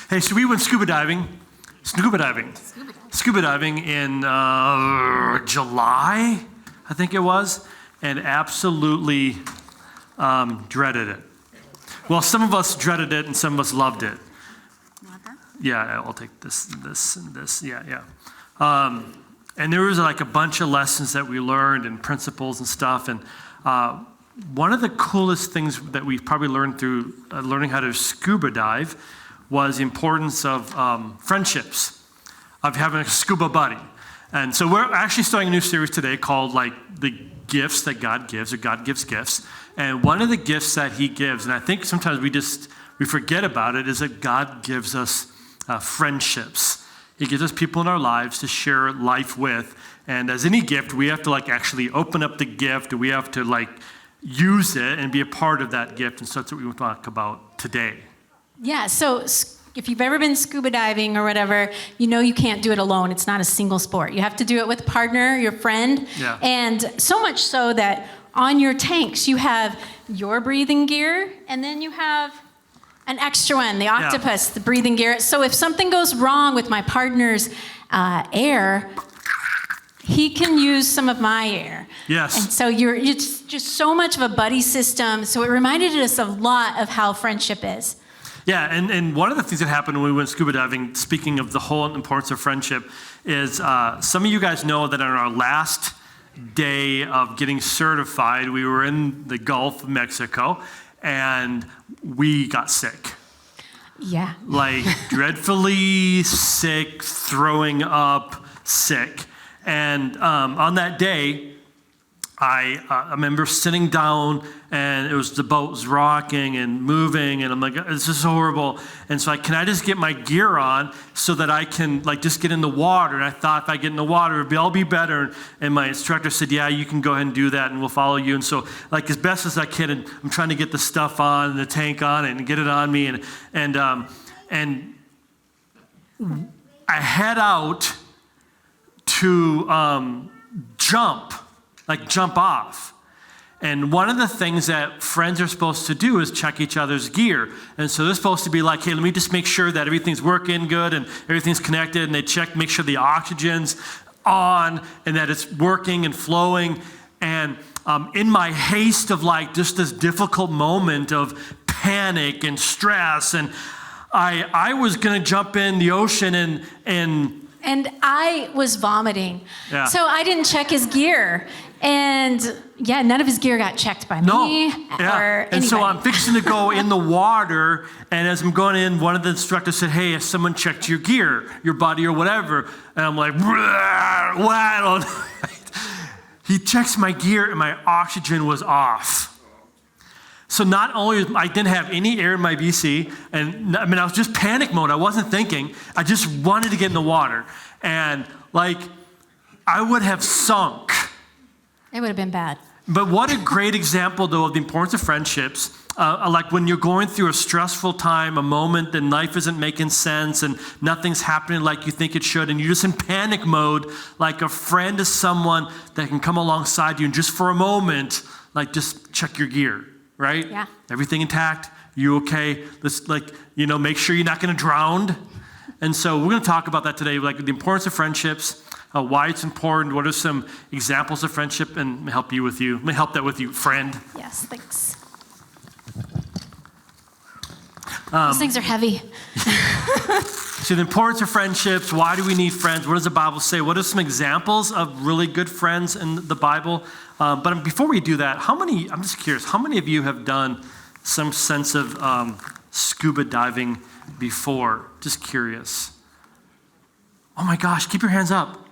Hey, so we went scuba diving in July, I think it was, and absolutely dreaded it. Well, some of us dreaded it and some of us loved it. Yeah, I'll take this, and this. Yeah. And there was like a bunch of lessons that we learned and principles and stuff. And one of the coolest things that we probably learned through learning how to scuba dive was the importance of friendships, of having a scuba buddy. And so we're actually starting a new series today called like the gifts that God gives, or God gives gifts. And one of the gifts that he gives, and I think sometimes we forget about it, is that God gives us friendships. He gives us people in our lives to share life with. And as any gift, we have to like actually open up the gift, and we have to like use it and be a part of that gift. And so that's what we want to talk about today. Yeah, so if you've ever been scuba diving or whatever, you know you can't do it alone. It's not a single sport. You have to do it with a partner, your friend. Yeah. And so much so that on your tanks, you have your breathing gear, and then you have an extra one, the octopus, the breathing gear. So if something goes wrong with my partner's air, he can use some of my air. Yes. And so it's just so much of a buddy system. So it reminded us a lot of how friendship is. Yeah, and one of the things that happened when we went scuba diving, speaking of the whole importance of friendship, is some of you guys know that on our last day of getting certified, we were in the Gulf of Mexico, and we got sick. Yeah. Like dreadfully sick, throwing up, sick. And on that day, I remember sitting down, and the boat was rocking and moving, and I'm like, this is horrible. And so can I just get my gear on so that I can like just get in the water? And I thought if I get in the water, I'll be better. And my instructor said, yeah, you can go ahead and do that, and we'll follow you. And so like as best as I can, and I'm trying to get the stuff on, and the tank on, and get it on me. And I head out to jump off. And one of the things that friends are supposed to do is check each other's gear. And so they're supposed to be like, hey, let me just make sure that everything's working good and everything's connected. And they make sure the oxygen's on and that it's working and flowing. And in my haste of like just this difficult moment of panic and stress, and I was going to jump in the ocean and I was vomiting. Yeah. So I didn't check his gear. And yeah, none of his gear got checked by me or anybody. And so I'm fixing to go in the water, and as I'm going in, one of the instructors said, hey, has someone checked your gear, your body or whatever? And I'm like, what? He checks my gear, and my oxygen was off. So not only I didn't have any air in my BC, and I mean, I was just panic mode. I wasn't thinking. I just wanted to get in the water. And like, I would have sunk. It would have been bad. But what a great example, though, of the importance of friendships. Like when you're going through a stressful time, a moment, and life isn't making sense, and nothing's happening like you think it should, and you're just in panic mode, like a friend is someone that can come alongside you, and just for a moment, like just check your gear, right? Yeah. Everything intact? You okay? Let's make sure you're not going to drown. And so we're going to talk about that today, like the importance of friendships. Why it's important, what are some examples of friendship, and let me help that with you, friend. Yes, thanks. Those things are heavy. So the importance of friendships, why do we need friends? What does the Bible say? What are some examples of really good friends in the Bible? But before we do that, I'm just curious, how many of you have done some sense of scuba diving before? Just curious. Oh my gosh, keep your hands up.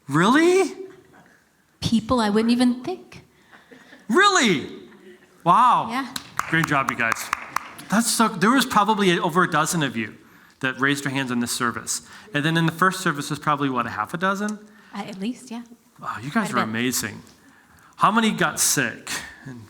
Really? People I wouldn't even think. Really? Wow. Yeah. Great job, you guys. There was probably over a dozen of you that raised your hands in this service. And then in the first service was probably, a half a dozen? At least, yeah. Wow, you guys are amazing. How many got sick? And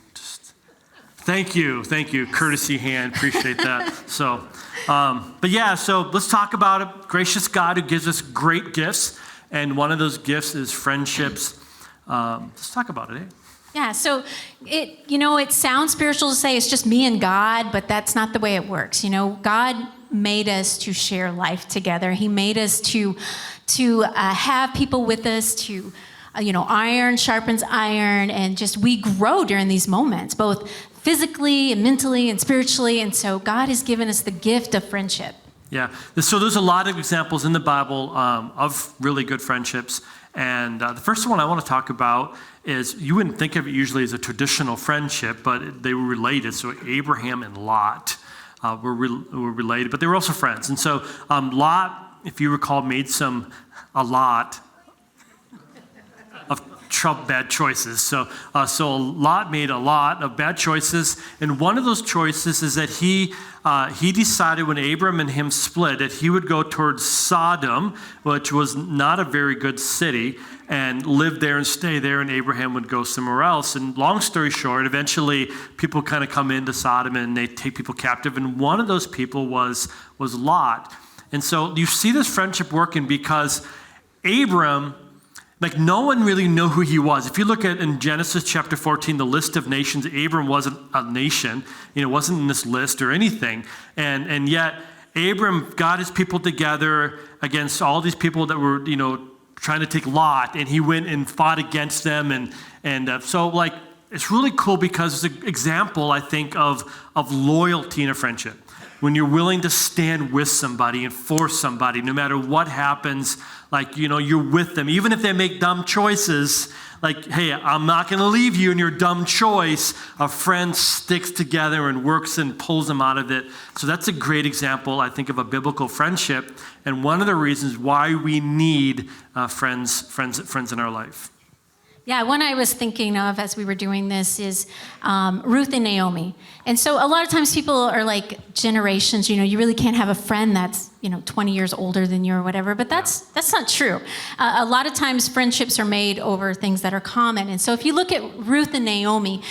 thank you. Courtesy hand, appreciate that. So let's talk about it. Gracious God who gives us great gifts. And one of those gifts is friendships. Let's talk about it, eh? Yeah, so it sounds spiritual to say it's just me and God, but that's not the way it works. God made us to share life together. He made us to have people with us, to iron sharpens iron, and just we grow during these moments, both physically and mentally and spiritually. And so God has given us the gift of friendship. Yeah, so there's a lot of examples in the Bible of really good friendships. And the first one I want to talk about is, you wouldn't think of it usually as a traditional friendship, but they were related. So Abraham and Lot were related, but they were also friends. And so Lot, if you recall, made a lot of bad choices. So Lot made a lot of bad choices, and one of those choices is that he decided when Abram and him split that he would go towards Sodom, which was not a very good city, and live there and stay there, and Abraham would go somewhere else. And long story short, eventually people kind of come into Sodom and they take people captive, and one of those people was Lot. And so you see this friendship working because Abram, no one really knew who he was. If you look at in Genesis chapter 14, the list of nations, Abram wasn't a nation, wasn't in this list or anything. And yet Abram got his people together against all these people that were, trying to take Lot, and he went and fought against them. So it's really cool because it's an example, I think, of loyalty in a friendship. When you're willing to stand with somebody and for somebody, no matter what happens, you're with them. Even if they make dumb choices, hey, I'm not going to leave you in your dumb choice. A friend sticks together and works and pulls them out of it. So that's a great example, I think, of a biblical friendship, and one of the reasons why we need friends in our life. Yeah, one I was thinking of as we were doing this is Ruth and Naomi. And so a lot of times people are like generations, you really can't have a friend that's, 20 years older than you or whatever, but that's not true. A lot of times friendships are made over things that are common. And so if you look at Ruth and Naomi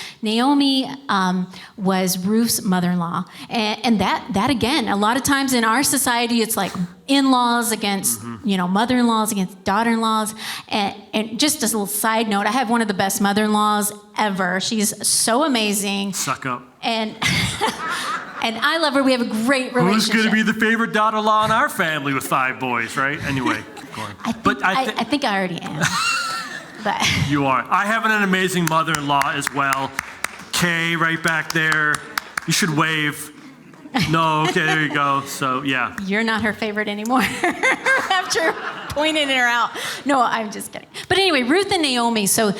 was Ruth's mother-in-law. And that again, a lot of times in our society, it's like in-laws against, mother-in-laws against daughter-in-laws. And just as a little side note, I have one of the best mother-in-laws ever. She's so amazing. Suck up. And and I love her. We have a great relationship. Who's going to be the favorite daughter-in-law in our family with 5 boys, right? Anyway, keep going. I think I already am. But you are. I have an amazing mother-in-law as well. Kay, right back there. You should wave. No, okay, there you go. So, yeah. You're not her favorite anymore after pointing her out. No, I'm just kidding. But anyway, Ruth and Naomi. So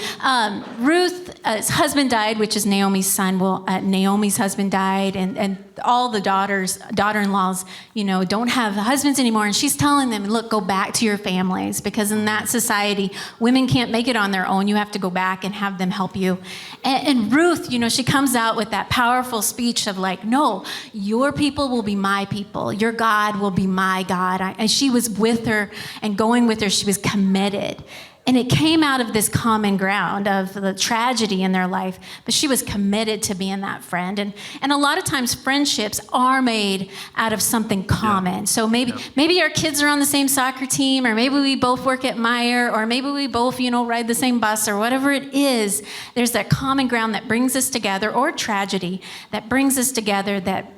Ruth's husband died, which is Naomi's son. Well, Naomi's husband died, and all the daughter-in-laws, don't have husbands anymore. And she's telling them, look, go back to your families, because in that society, women can't make it on their own. You have to go back and have them help you. And Ruth, she comes out with that powerful speech of no, your people will be my people. Your God will be my God. And she was with her and going with her. She was committed. And it came out of this common ground of the tragedy in their life, but she was committed to being that friend. And a lot of times friendships are made out of something common. Yeah. So maybe our kids are on the same soccer team, or maybe we both work at Meijer, or maybe we both, ride the same bus, or whatever it is. There's that common ground that brings us together, or tragedy that brings us together, that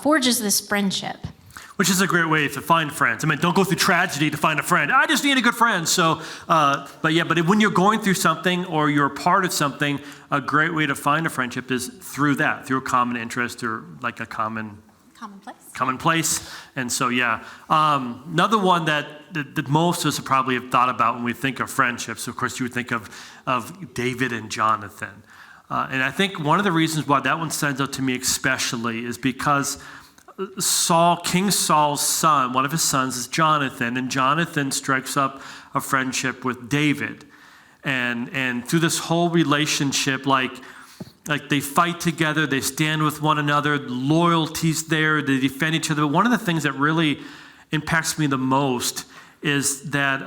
forges this friendship. Which is a great way to find friends. Don't go through tragedy to find a friend. I just need a good friend. So, but when you're going through something or you're a part of something, a great way to find a friendship is through a common interest, or like a common place. And so, yeah. Another one that most of us probably have thought about when we think of friendships, of course, you would think of David and Jonathan. And I think one of the reasons why that one stands out to me especially is because King Saul's son, one of his sons is Jonathan, and Jonathan strikes up a friendship with David. And through this whole relationship, like they fight together, they stand with one another, loyalty's there, they defend each other. But one of the things that really impacts me the most is that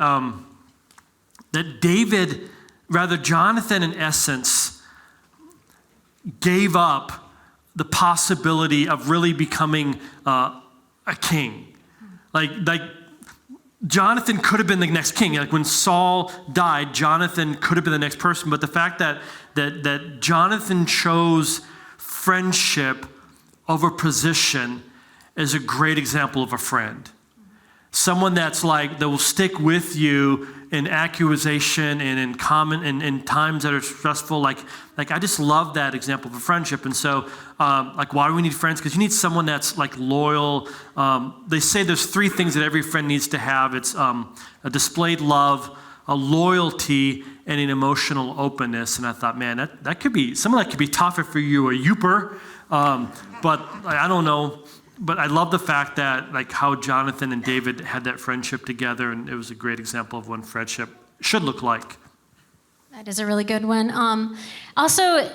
Jonathan, in essence, gave up the possibility of really becoming a king. Like Jonathan could have been the next king. Like when Saul died, Jonathan could have been the next person. But the fact that Jonathan chose friendship over position is a great example of a friend. Someone that's like, that will stick with you in accusation and in times that are stressful. Like I just love that example of a friendship. And so, why do we need friends? Because you need someone that's like loyal. They say there's 3 things that every friend needs to have. It's a displayed love, a loyalty, and an emotional openness. And I thought, man, that could be, some of that could be tougher for you, a youper. But I don't know. But I love the fact that like how Jonathan and David had that friendship together, and it was a great example of what friendship should look like. That is a really good one. Also,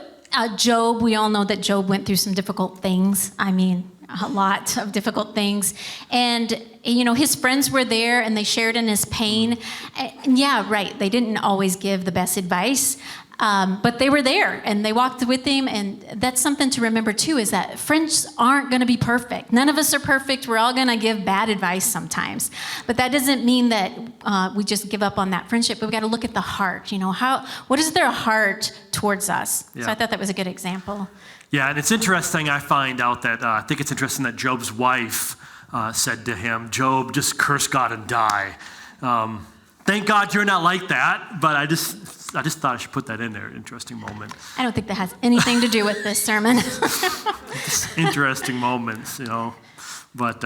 Job, we all know that Job went through some difficult things. I mean, a lot of difficult things. And, his friends were there and they shared in his pain. And yeah, right, they didn't always give the best advice. But they were there and they walked with him. And that's something to remember too, is that friends aren't going to be perfect. None of us are perfect. We're all going to give bad advice sometimes. But that doesn't mean that we just give up on that friendship. But we got to look at the heart. What is their heart towards us? Yeah. So I thought that was a good example. Yeah, and it's interesting. I find out that I think it's interesting that Job's wife said to him, "Job, just curse God and die." Thank God you're not like that, but I just thought I should put that in there. Interesting moment. I don't think that has anything to do with this sermon. Interesting moments, But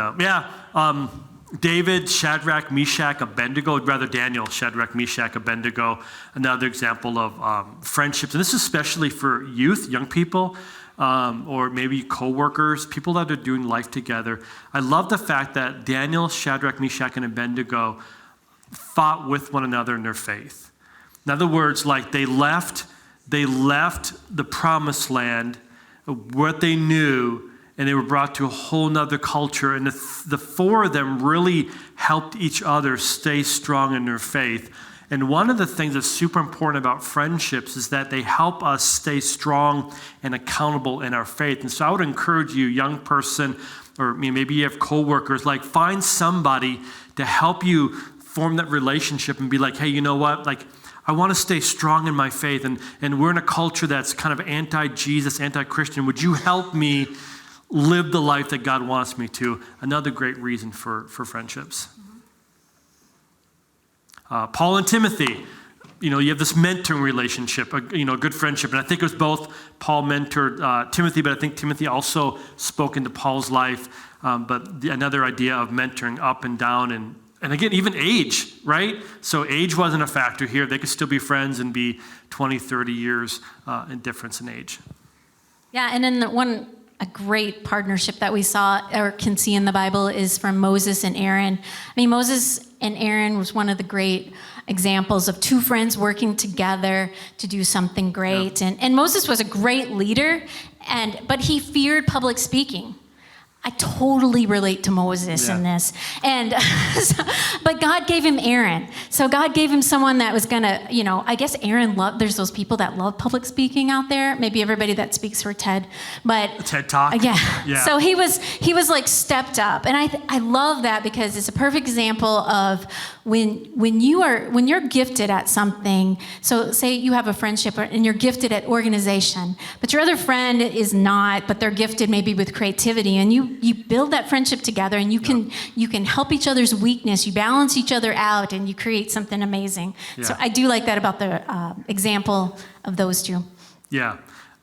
David, Shadrach, Meshach, Abednego, rather Daniel, Shadrach, Meshach, Abednego, another example of friendships. And this is especially for youth, young people, or maybe co-workers, people that are doing life together. I love the fact that Daniel, Shadrach, Meshach, and Abednego fought with one another in their faith. In other words, like they left the promised land, what they knew, and they were brought to a whole nother culture. And the 4 of them really helped each other stay strong in their faith. And one of the things that's super important about friendships is that they help us stay strong and accountable in our faith. And so I would encourage you, young person, or maybe you have coworkers, like find somebody to help you form that relationship and be like, hey, you know what? Like, I want to stay strong in my faith, and we're in a culture that's kind of anti-Jesus, anti-Christian. Would you help me live the life that God wants me to? Another great reason for friendships. Paul and Timothy, you have this mentoring relationship, a good friendship. And I think it was both Paul mentored Timothy, but I think Timothy also spoke into Paul's life. But another idea of mentoring up and down, and again, even age, right? So age wasn't a factor here. They could still be friends and be 20, 30 years in difference in age. Yeah, and then a great partnership that we saw or can see in the Bible is from Moses and Aaron. I mean, Moses and Aaron was one of the great examples of 2 friends working together to do something great. Yeah. And Moses was a great leader, but he feared public speaking. I totally relate to Moses in this. And but God gave him Aaron. So God gave him someone that was going to, I guess Aaron there's those people that love public speaking out there. Maybe everybody that speaks for TED. But a TED Talk. Yeah. So he was like stepped up. And I love that because it's a perfect example of when you're gifted at something. So say you have a friendship and you're gifted at organization, but your other friend is not, but they're gifted maybe with creativity, and you build that friendship together, and you can help each other's weakness, you balance each other out, and you create something amazing. Yeah. So I do like that about the example of those 2. Yeah.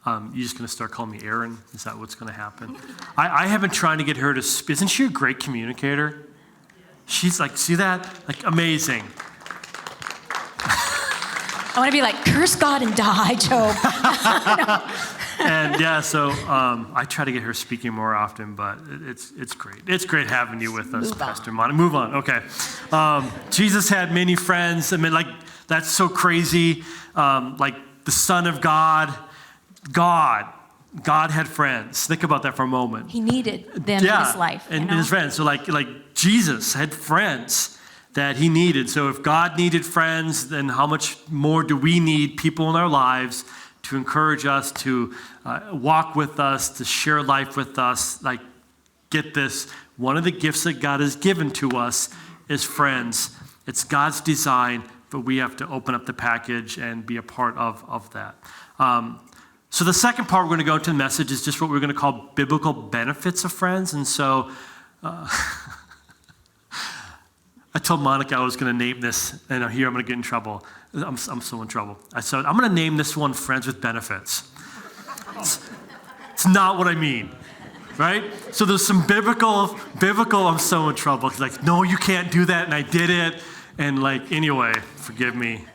You're just going to start calling me Aaron? Is that what's going to happen? I have been trying to get her to speak. Isn't she a great communicator? She's like, see that? Like, amazing. I want to be like, curse God and die, Job. And yeah, so I try to get her speaking more often, but it's great. It's great having you with us, Pastor Monty. Move on, okay. Jesus had many friends. I mean, like, that's so crazy. Like, the Son of God had friends. Think about that for a moment. He needed them in his life. And his friends. So like Jesus had friends that he needed. So if God needed friends, then how much more do we need people in our lives to encourage us, to walk with us, to share life with us? Like, get this, one of the gifts that God has given to us is friends. It's God's design, but we have to open up the package and be a part of that. So the second part we're going to go into the message is just what we're going to call biblical benefits of friends. And so I told Monica I was going to name this, and here I'm going to get in trouble. I'm so in trouble. I said, I'm going to name this one Friends with Benefits. It's not what I mean, right? So there's some biblical, I'm so in trouble. Like, no, you can't do that, and I did it. And like, anyway, forgive me.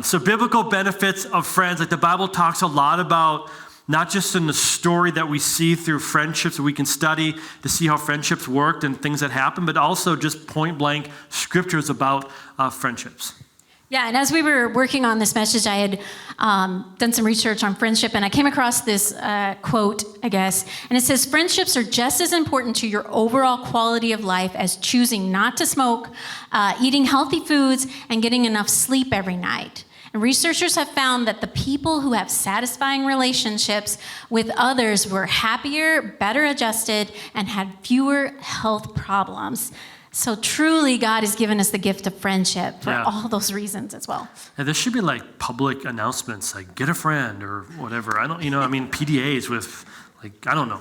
So biblical benefits of friends, like the Bible talks a lot about, not just in the story that we see through friendships that we can study to see how friendships worked and things that happen, but also just point blank scriptures about friendships. Yeah, and as we were working on this message, I had done some research on friendship, and I came across this quote, I guess, and it says, friendships are just as important to your overall quality of life as choosing not to smoke, eating healthy foods, and getting enough sleep every night. And researchers have found that the people who have satisfying relationships with others were happier, better adjusted, and had fewer health problems. So truly, God has given us the gift of friendship for all those reasons as well. And there should be like public announcements, like get a friend or whatever. PDAs with like, I don't know.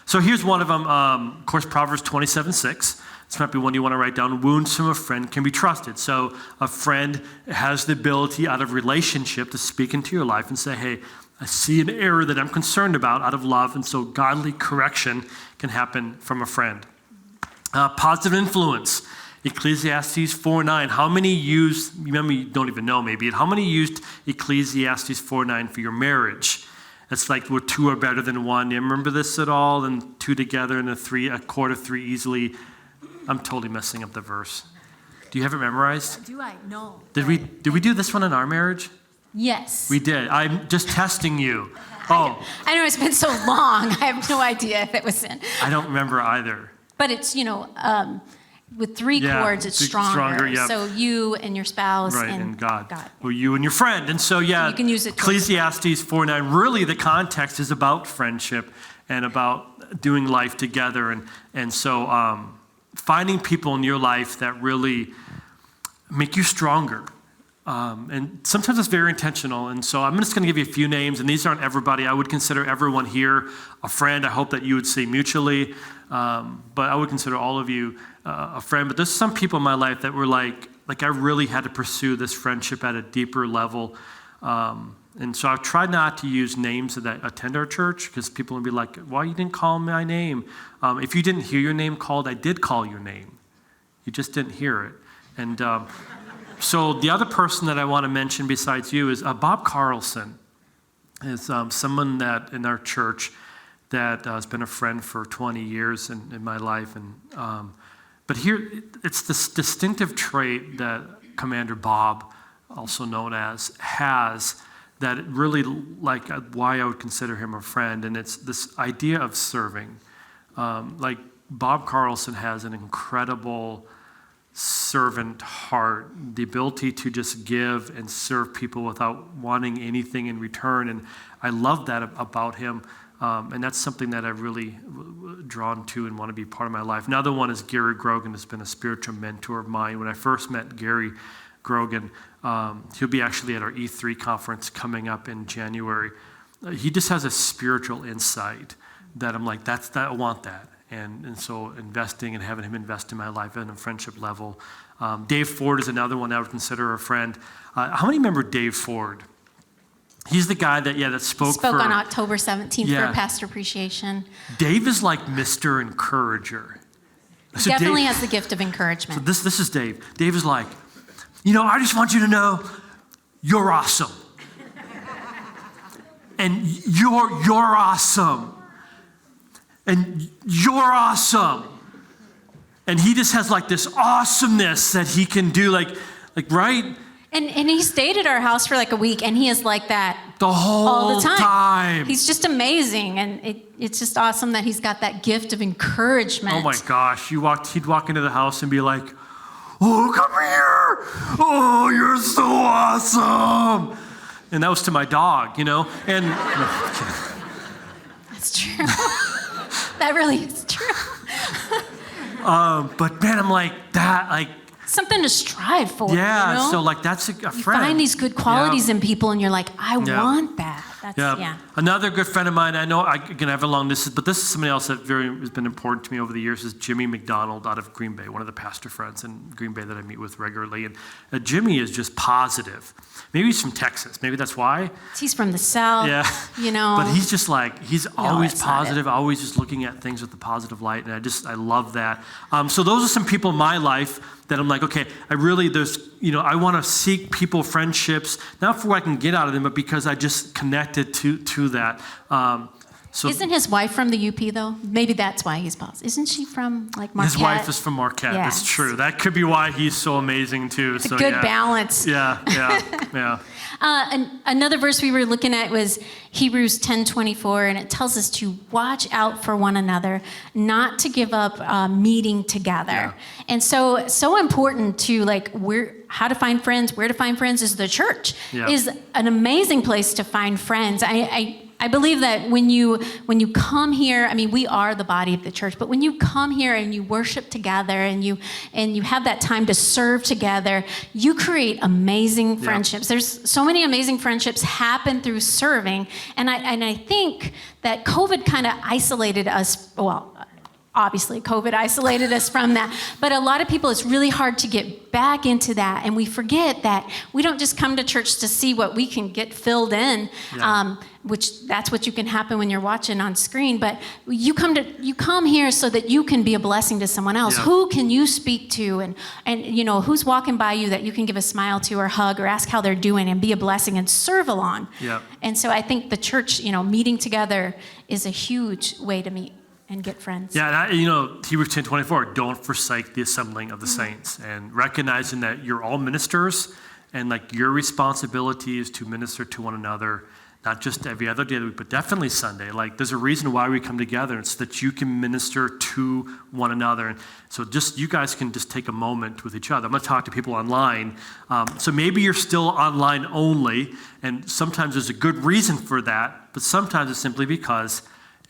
So here's one of them, of course, Proverbs 27:6. This might be one you want to write down. Wounds from a friend can be trusted. So a friend has the ability out of relationship to speak into your life and say, hey, I see an error that I'm concerned about out of love. And so godly correction can happen from a friend. Positive influence. Ecclesiastes 4:9. How many used, remember you don't even know maybe, how many used Ecclesiastes 4:9 for your marriage? It's like where two are better than one. You remember this at all? And two together and a cord of three easily. I'm totally messing up the verse. Do you have it memorized? Do I? No. Did we do this one in our marriage? Yes. We did. I'm just testing you. Oh. I know it's been so long. I have no idea if it was in. I don't remember either. But it's, with three chords, it's stronger. Yeah. So you and your spouse and God. Or you and your friend. And so, you can use it. Ecclesiastes 4:9. Really, the context is about friendship and about doing life together. And so finding people in your life that really make you stronger. And sometimes it's very intentional. And so I'm just going to give you a few names, and these aren't everybody. I would consider everyone here a friend. I hope that you would say mutually. But I would consider all of you a friend. But there's some people in my life that were like I really had to pursue this friendship at a deeper level. And so I've tried not to use names that attend our church because people would be like, why you didn't call my name? If you didn't hear your name called, I did call your name. You just didn't hear it. And so the other person that I want to mention besides you is Bob Carlson. Is someone that in our church that has been a friend for 20 years in my life. And but here, it's this distinctive trait that Commander Bob, also known as, has that really, like, why I would consider him a friend. And it's this idea of serving. Like, Bob Carlson has an incredible servant heart, the ability to just give and serve people without wanting anything in return. And I love that about him. And that's something that I've really drawn to and want to be part of my life. Another one is Gary Grogan, has been a spiritual mentor of mine. When I first met Gary Grogan, he'll be actually at our E3 conference coming up in January. He just has a spiritual insight that I'm like, I want that. And so investing and having him invest in my life on a friendship level. Dave Ford is another one I would consider a friend. How many remember Dave Ford? He's the guy that spoke on October 17th for Pastor Appreciation. Dave is like Mr. Encourager. He definitely has the gift of encouragement. So this is Dave. Dave is like, I just want you to know you're awesome. And you're awesome. And you're awesome. And he just has like this awesomeness that he can do, like right? And he stayed at our house for like a week, and he is like that all the time. He's just amazing, and it's just awesome that he's got that gift of encouragement. Oh my gosh, he'd walk into the house and be like, oh, come here. Oh, you're so awesome. And that was to my dog, And That's true. That really is true. But man, I'm like that, like, Something to strive for. yeah, you know? so like that's a friend. You find these good qualities in people and you're like, I Yeah. want that. That's, yeah. Another good friend of mine, I know I can have a long list, but this is somebody else that has been important to me over the years, is Jimmy McDonald out of Green Bay, one of the pastor friends in Green Bay that I meet with regularly. And Jimmy is just positive. Maybe he's from Texas. Maybe that's why. He's from the South. Yeah. You know. But he's just like, he's always that's not positive, always just looking at things with a positive light. And I love that. So those are some people in my life that I'm like, okay, I want to seek people, friendships, not for what I can get out of them, but because I just connected to that. So Isn't his wife from the UP though? Maybe that's why he's positive. Isn't she from like Marquette? his wife is from Marquette. Yes. That's true. That could be why he's so amazing too. It's a good balance. Yeah. Another verse we were looking at was Hebrews 10:24, and it tells us to watch out for one another, not to give up meeting together. Yeah. And so important to how to find friends, where to find friends is the church. Yeah. Is an amazing place to find friends. I believe that when you come here, I mean, we are the body of the church, but when you come here and you worship together and you have that time to serve together, you create amazing friendships. There's so many amazing friendships happen through serving, and I think that COVID kind of isolated us. Well, obviously, COVID isolated us from that. But a lot of people, it's really hard to get back into that. And we forget that we don't just come to church to see what we can get filled in, which that's what you can happen when you're watching on screen. But you come here so that you can be a blessing to someone else. Yeah. Who can you speak to? And who's walking by you that you can give a smile to or hug or ask how they're doing and be a blessing and serve along. Yeah. And so I think the church, meeting together is a huge way to meet and get friends. Yeah, and Hebrews 10:24, don't forsake the assembling of the saints, and recognizing that you're all ministers, and like your responsibility is to minister to one another, not just every other day of the week, but definitely Sunday. Like there's a reason why we come together. It's that you can minister to one another. And so you guys can just take a moment with each other. I'm going to talk to people online. So maybe you're still online only, and sometimes there's a good reason for that, but sometimes it's simply because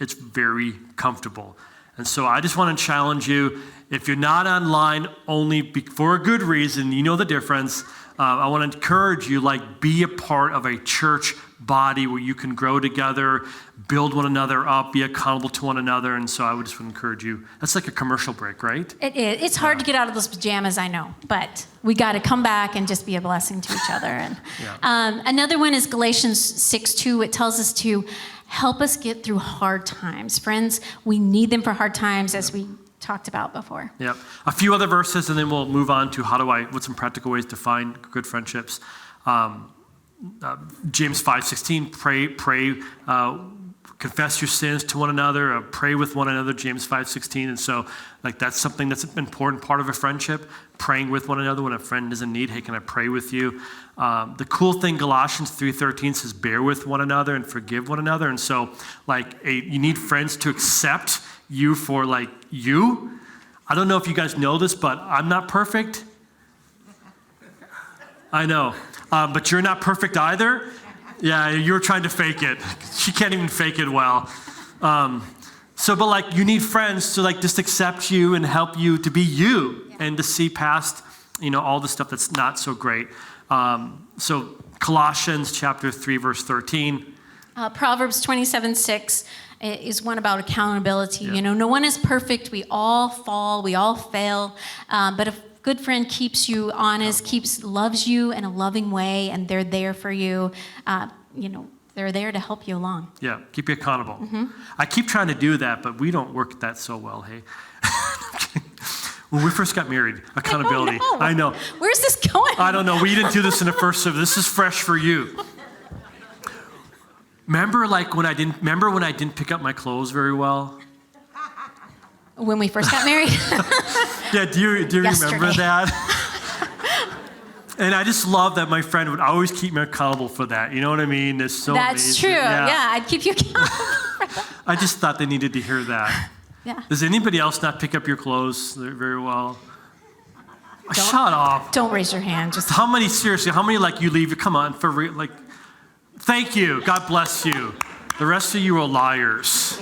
it's very comfortable. And so I just want to challenge you, if you're not online only for a good reason, you know the difference, I want to encourage you, be a part of a church body where you can grow together, build one another up, be accountable to one another. And so I would just encourage you. That's like a commercial break, right? It is. It's hard to get out of those pajamas, I know, but we got to come back and just be a blessing to each other. And another one is Galatians 6:2. It tells us to help us get through hard times. Friends, we need them for hard times, as we talked about before. Yep. A few other verses, and then we'll move on to what's some practical ways to find good friendships. James 5:16, pray, confess your sins to one another, pray with one another, James 5:16. And so that's something that's an important part of a friendship, praying with one another when a friend is in need. Hey, can I pray with you? The cool thing, Galatians 3:13 says, bear with one another and forgive one another. And so you need friends to accept you for you. I don't know if you guys know this, but I'm not perfect. I know. But you're not perfect either. Yeah, you're trying to fake it. She can't even fake it well. You need friends to just accept you and help you to be you and to see past, all the stuff that's not so great. So Colossians chapter 3, verse 13. Proverbs 27:6 is one about accountability. Yeah. No one is perfect. We all fall. We all fail. But if good friend keeps you honest, loves you in a loving way, and they're there for you. They're there to help you along. Yeah, keep you accountable. Mm-hmm. I keep trying to do that, but we don't work that so well, hey? When we first got married, accountability. I know. Where's this going? I don't know. We didn't do this in the first service. This is fresh for you. Remember when I didn't pick up my clothes very well? When we first got married? Yeah, do you remember that? And I just love that my friend would always keep me accountable for that. You know what I mean? It's so That's amazing. true. Yeah, I'd keep you accountable. I just thought they needed to hear that. Yeah. Does anybody else not pick up your clothes very well? Shut up. Don't raise your hand. Just How many you leave? Come on, for real. Thank you. God bless you. The rest of you are liars.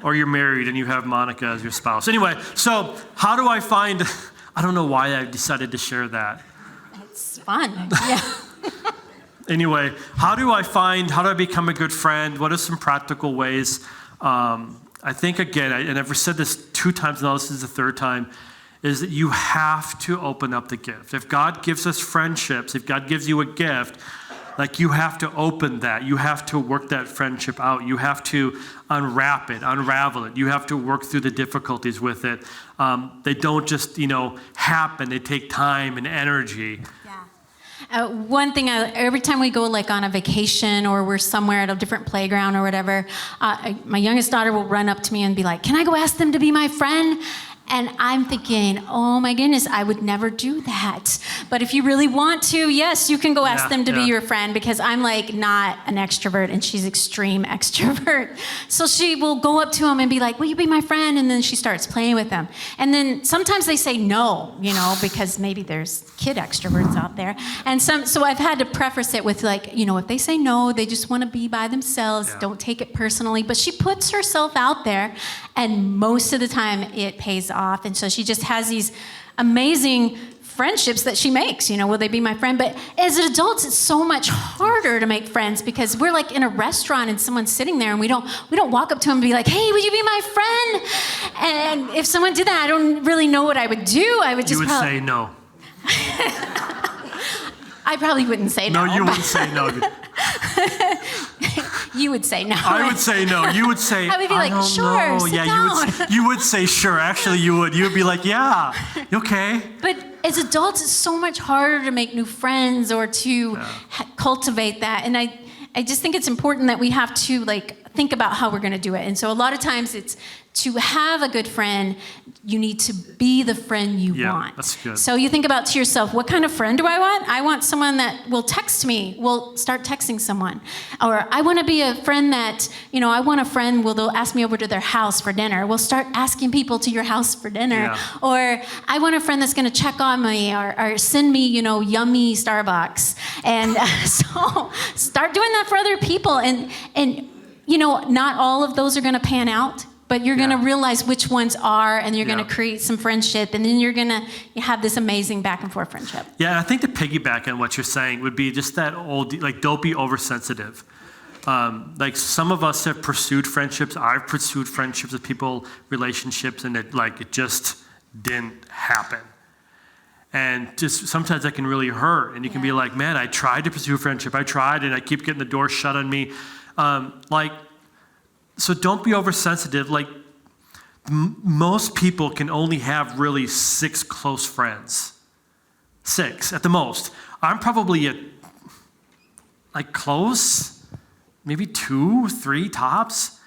Or you're married and you have Monica as your spouse. Anyway, so how do I find, I don't know why I decided to share that. It's fun. Yeah. Anyway, how do I become a good friend? What are some practical ways? I think, again, and I've said this 2 times now, this is the 3rd time, is that you have to open up the gift. If God gives us friendships, if God gives you a gift, like you have to open that. You have to work that friendship out. You have to unwrap it, unravel it. You have to work through the difficulties with it. They don't just, happen. They take time and energy. One thing, every time we go like on a vacation or we're somewhere at a different playground or whatever, my youngest daughter will run up to me and be like, "Can I go ask them to be my friend?" And I'm thinking, oh my goodness, I would never do that. But if you really want to, yes, you can go ask them to be your friend, because I'm like not an extrovert and she's extreme extrovert. So she will go up to him and be like, "Will you be my friend?" And then she starts playing with them. And then sometimes they say no, because maybe there's kid extroverts out there. And so I've had to preface it with like, if they say no, they just want to be by themselves. Yeah. Don't take it personally. But she puts herself out there, and most of the time it pays off. And so she just has these amazing friendships that she makes. Will they be my friend? But as adults, it's so much harder to make friends, because we're like in a restaurant and someone's sitting there and we don't walk up to them and be like, "Hey, would you be my friend?" And if someone did that, I don't really know what I would do. I would just say no. I probably wouldn't say no. No, you wouldn't say no. You would say no. I would say no. You would say, I would be like, "Sure, sit down." You would say sure. Actually, you would. You would be like, "Yeah, okay." But as adults, it's so much harder to make new friends or to cultivate that. And I just think it's important that we have to think about how we're going to do it. And so a lot of times it's to have a good friend, you need to be the friend you want. That's good. So you think about to yourself, what kind of friend do I want? I want someone that will text me, will start texting someone. Or I want to be a friend that, I want a friend they'll ask me over to their house for dinner. We'll start asking people to your house for dinner. Yeah. Or I want a friend that's going to check on me or send me, yummy Starbucks. And so start doing that for other people. And not all of those are going to pan out. But you're going to realize which ones are, and you're going to create some friendship, and then you're going to have this amazing back and forth friendship. Yeah, and I think to piggyback on what you're saying would be just that old, don't be oversensitive. Some of us have pursued friendships. I've pursued friendships with people, relationships, and it just didn't happen. And just sometimes that can really hurt, and you can be like, "Man, I tried to pursue a friendship. I tried, and I keep getting the door shut on me." So don't be oversensitive. Most people can only have really 6 close friends. 6 at the most. I'm probably at close, maybe 2, 3 tops.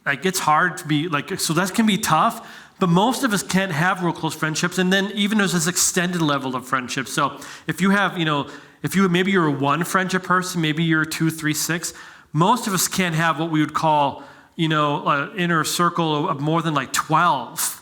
It's hard to be so that can be tough. But most of us can't have real close friendships. And then even there's this extended level of friendship. So if you have, maybe you're a 1 friendship person, maybe you're a 2, 3, 6. Most of us can't have what we would call, an inner circle of more than 12.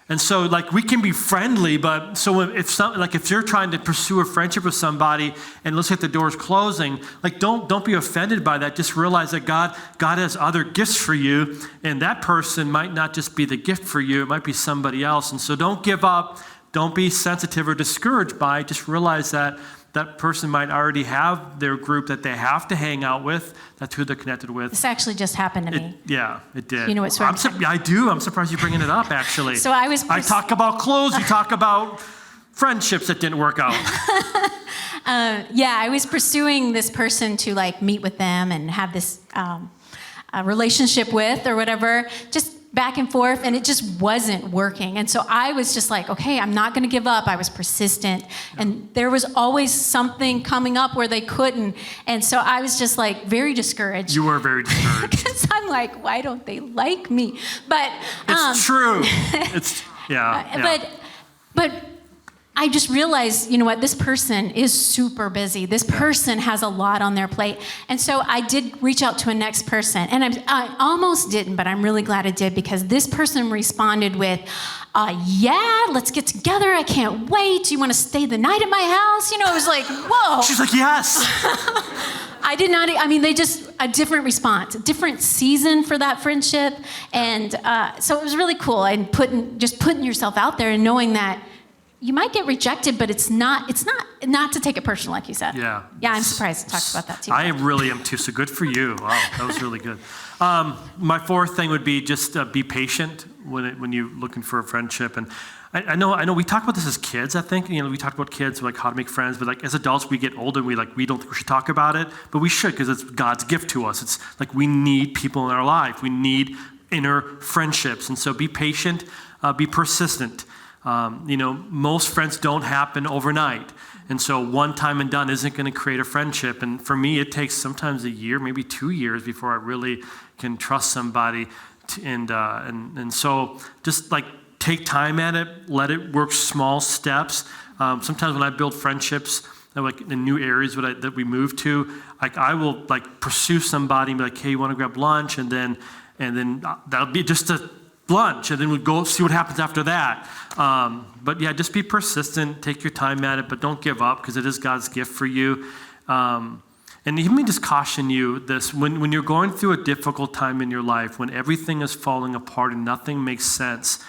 And so we can be friendly, but so if you're trying to pursue a friendship with somebody and it looks like the door's closing, don't be offended by that. Just realize that God has other gifts for you, and that person might not just be the gift for you, it might be somebody else. And so don't give up, don't be sensitive or discouraged by it. Just realize that that person might already have their group that they have to hang out with. That's who they're connected with. This actually just happened to me. Yeah, it did. You know what's I do. I'm surprised you're bringing it up, actually. So I talk about clothes. You talk about friendships that didn't work out. I was pursuing this person to meet with them and have this relationship with or whatever. Just back and forth, and it just wasn't working. And so I was just like, okay, I'm not going to give up. I was persistent, and there was always something coming up where they couldn't. And so I was just very discouraged. You were very discouraged. Because I'm like, why don't they like me? But it's true. It's But I just realized, this person is super busy. This person has a lot on their plate. And so I did reach out to a next person. And I almost didn't, but I'm really glad I did, because this person responded with, let's get together. I can't wait. Do you want to stay the night at my house? It was like, whoa. She's like, yes. I did not, I mean, they just, a different response, a different season for that friendship. And so it was really cool. And putting yourself out there and knowing that you might get rejected, but it's not to take it personal, like you said. Yeah. Yeah, I'm surprised it talks about that too. I really am too, so good for you. Wow, that was really good. My fourth thing would be just be patient when you're looking for a friendship. And I know we talk about this as kids, I think. We talk about kids, like how to make friends, but like as adults, we get older, we don't think we should talk about it, but we should, because it's God's gift to us. It's like we need people in our life. We need inner friendships. And so be patient, be persistent. Most friends don't happen overnight. And so one time and done isn't going to create a friendship. And for me, it takes sometimes a year, maybe 2 years before I really can trust somebody. And so just like take time at it, let it work small steps. Sometimes when I build friendships, like in new areas that we move to, like I will like pursue somebody and be like, hey, you want to grab lunch? And then that'll be just a lunch, and then we'll go see what happens after that. But yeah, just be persistent, take your time at it, but don't give up, because it is God's gift for you. And let me just caution you this, when you're going through a difficult time in your life, when everything is falling apart and nothing makes sense,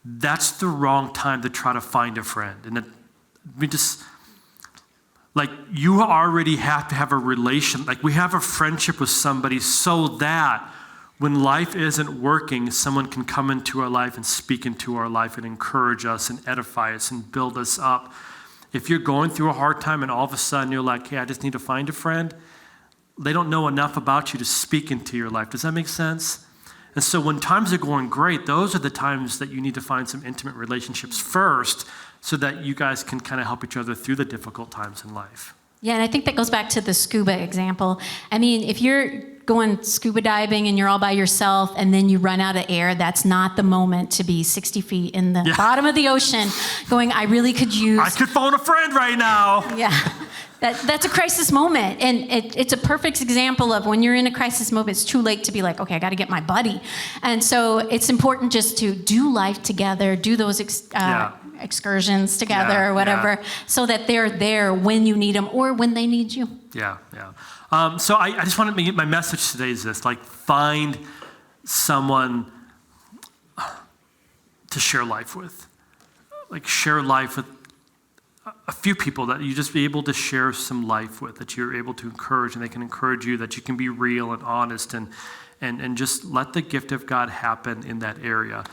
that's the wrong time to try to find a friend. And you already have to have a relation, like we have a friendship with somebody so that when life isn't working, someone can come into our life and speak into our life and encourage us and edify us and build us up. If you're going through a hard time and all of a sudden you're like, hey, I just need to find a friend, they don't know enough about you to speak into your life. Does that make sense? And so when times are going great, those are the times that you need to find some intimate relationships first, so that you guys can kind of help each other through the difficult times in life. Yeah, and I think that goes back to the scuba example. I mean, if you're going scuba diving and you're all by yourself and then you run out of air, that's not the moment to be 60 feet in the bottom of the ocean going, I really could use... I could phone a friend right now. Yeah, that's a crisis moment. And it's a perfect example of when you're in a crisis moment, it's too late to be like, okay, I got to get my buddy. And so it's important just to do life together, do those excursions together or whatever, so that they're there when you need them or when they need you. Yeah. So I just want to make my message today is this, like find someone to share life with. Like share life with a few people that you just be able to share some life with, that you're able to encourage and they can encourage you, that you can be real and honest and just let the gift of God happen in that area.